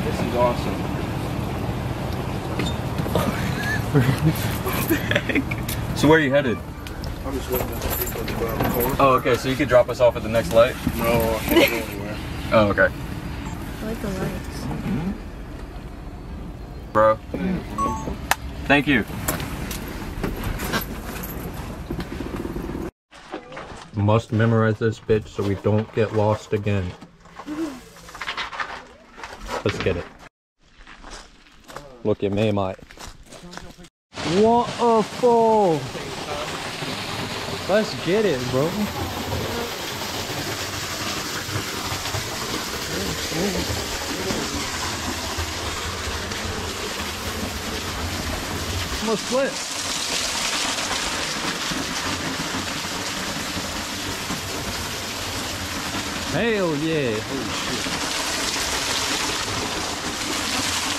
This is awesome. What the heck? So where are you headed? I'm just waiting for people to go out the corner. Oh, okay. So you could drop us off at the next light? No, I can't go anywhere. Oh, okay. I like the lights. Bro. Thank you. Must memorize this bitch so we don't get lost again. Let's get it. Look at me, mate. Waterfall! Let's get it, bro. Almost split. Hell yeah. Holy shit.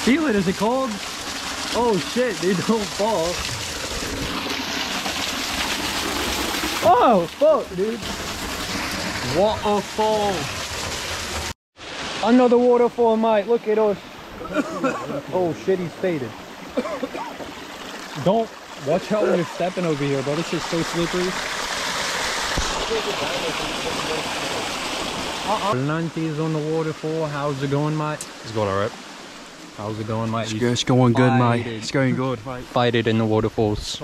Feel it, is it cold? Oh shit, dude, don't fall. Oh, fuck, dude. Waterfall. Another waterfall, mate. Look at us. Oh shit, he's faded. Don't watch out when you're stepping over here, bro. This is so slippery. Nantes on the waterfall. How's it going, mate? It's going alright. How's it going, mate? It's going good, mate. It's going good. Fight it in the waterfalls.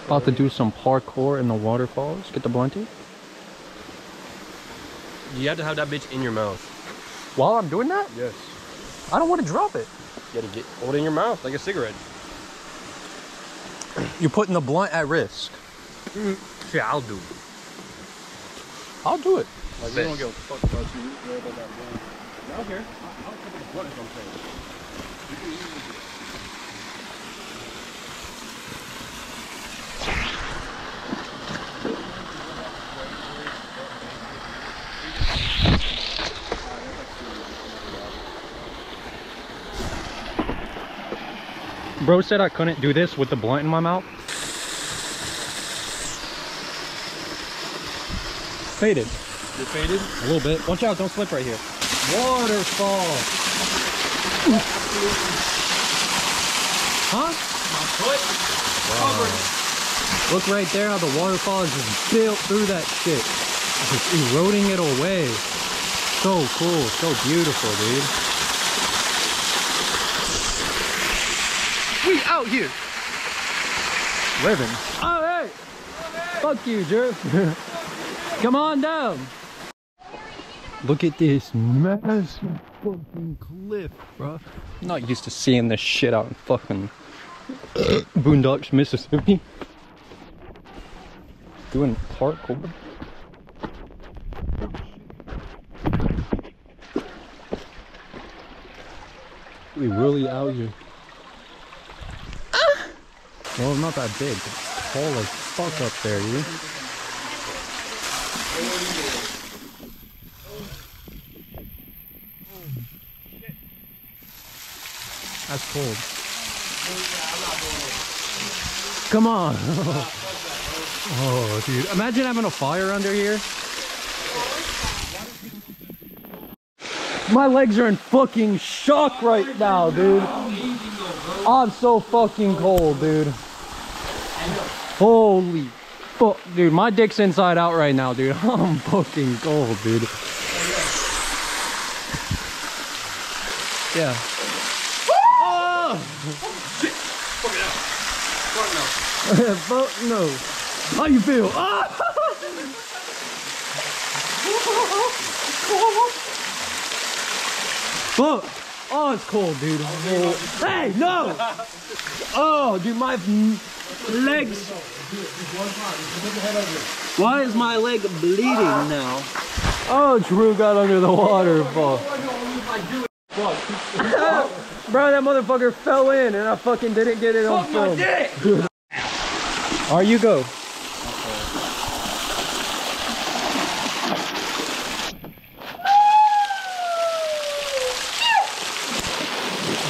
About to do some parkour in the waterfalls. Get the blunty. You have to have that bitch in your mouth. While I'm doing that? Yes. I don't want to drop it. You gotta hold it in your mouth like a cigarette. You're putting the blunt at risk. Yeah, I'll do it. I'll do it. Like, we don't give a fuck about you. We care about that blunt. I don't care. I don't care about the blunt, is what I'm saying. Bro said I couldn't do this with the blunt in my mouth. Faded. You're faded? A little bit. Watch out, don't slip right here. Waterfall. Huh? My foot? Wow. Look right there how the waterfall is just built through that shit. Just eroding it away. So cool, so beautiful, dude. We out here. Living. All right. Fuck you, jerk. Come on down. Look at this massive fucking cliff, bro. I'm not used to seeing this shit out in fucking Boondocks, Mississippi. Doing parkour. We really out here. Well, not that big. It's tall as fuck up there, dude. That's cold. Come on. Oh, dude. Imagine having a fire under here. My legs are in fucking shock right now, dude. I'm so fucking cold, dude. Holy fuck, dude. My dick's inside out right now, dude. I'm fucking cold, dude. Yeah. Oh! Shit! Fuck it out. Fuck no. Fuck no. How you feel? Ah! Fuck. Oh, it's cold, dude. Hey, no! Oh, dude, my legs. Why is my leg bleeding now? Oh, Drew got under the waterfall. Bro, that motherfucker fell in and I fucking didn't get it on film. Alright, you go.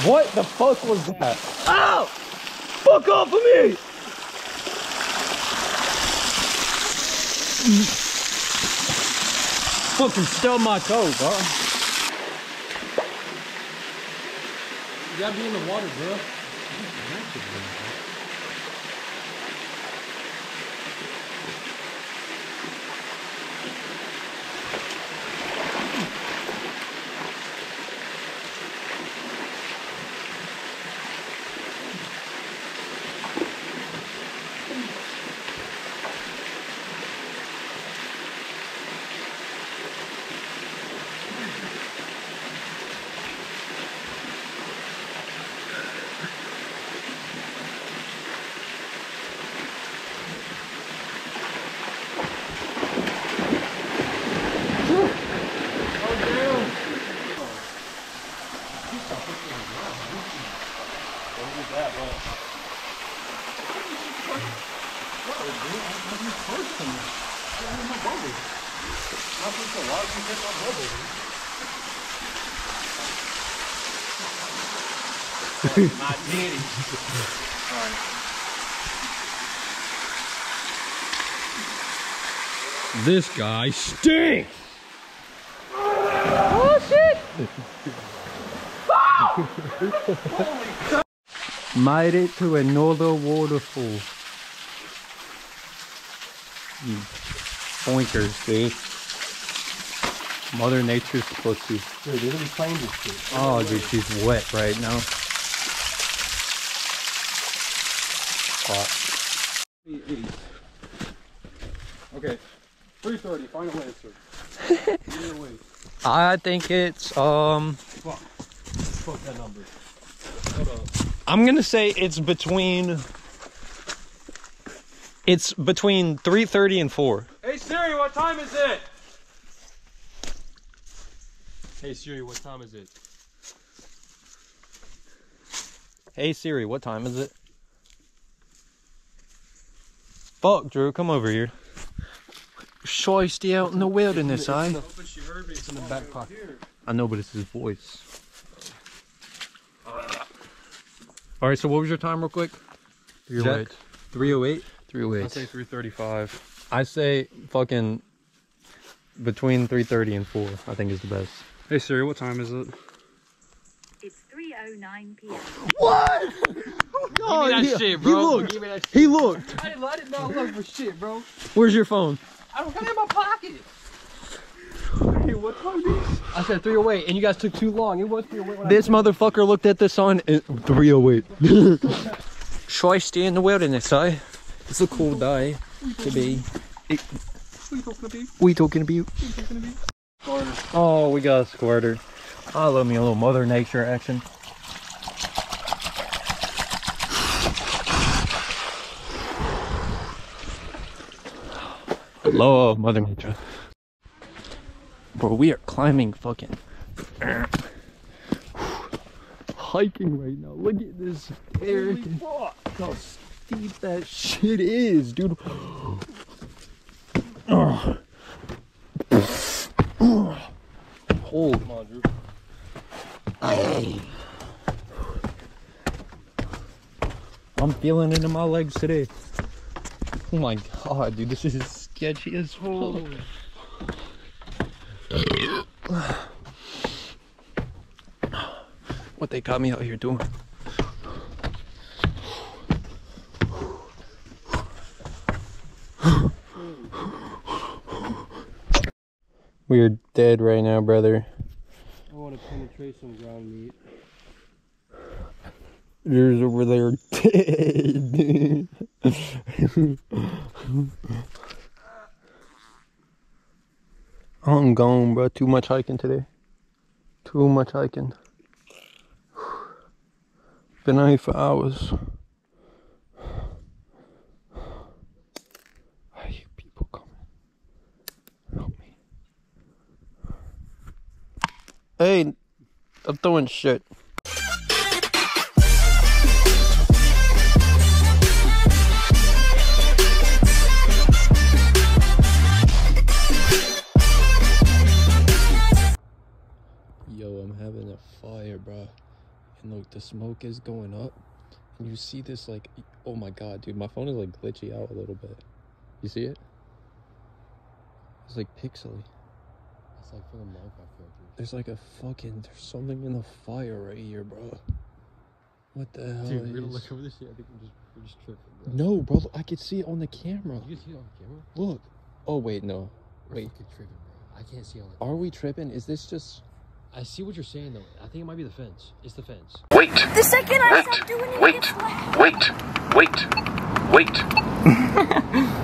What the fuck was that? Ow! Fuck off of me! Fucking stub my toe, bro. You gotta be in the water, bro. My titty. This guy stinks. Oh shit! Made it to another waterfall. You boinkers, dude. Mother Nature's pussy. Dude, they didn't claim this shit. Oh, dude, she's wet right now. Hot. Okay, 3:30. Final answer. Either way. I think it's Fuck that number. Hold up. I'm gonna say it's between 3:30 and 4. Hey Siri, what time is it? Hey Siri, what time is it? Hey Siri, what time is it? Fuck, Drew, come over here. Shiesty out in the wilderness, eh? It's in the back pocket. I know, but it's his voice. Alright, so what was your time real quick? 308. 308? I 308. say 3:35. I say fucking between 3:30 and 4, I think is the best. Hey Siri, what time is it? It's 3:09 p.m. What? Oh, that shit, bro. He looked. Give me that shit. He looked. I did not look for shit, bro. Where's your phone? I don't got it in my pocket. Hey, what time is it? I said 308, and you guys took too long. It was 308. This motherfucker looked at the sign and 308. Shiesty in the wilderness, eh? It's a cool day to be. We talking about? Oh, we got a squirter. I love me a little Mother Nature action. Love Mother Nature. Bro, we are climbing fucking hiking right now. Look at this air. How steep that shit is, dude. Hold. Come on, Drew. I'm feeling it in my legs today. Oh my god, dude, this is sketchy as fuck. What they got me out here doing? We are dead right now, brother. I want to penetrate some ground meat. Yours over there dead. I'm gone, bro. Too much hiking today. Too much hiking. Been out here for hours. I hear people coming. Help me. Hey, I'm throwing shit. Yo, I'm having a fire, bro. And look, the smoke is going up. And you see this, like, oh my god, dude, my phone is like glitchy out a little bit. You see it? It's like pixely. It's like for the Minecraft characters. There's like a fucking, there's something in the fire right here, bro. What the hell? Dude, we're gonna look over this shit. I think we're just tripping, bro. No, bro. I can see it on the camera. You can see it on the camera? Look. Oh, wait, no. We're Wait. fucking tripping, bro. I can't see on it. Are we tripping? Is this just... I see what you're saying, though. I think it might be the fence. It's the fence. Wait! The second I stop doing it, it gets loud. Wait! Wait!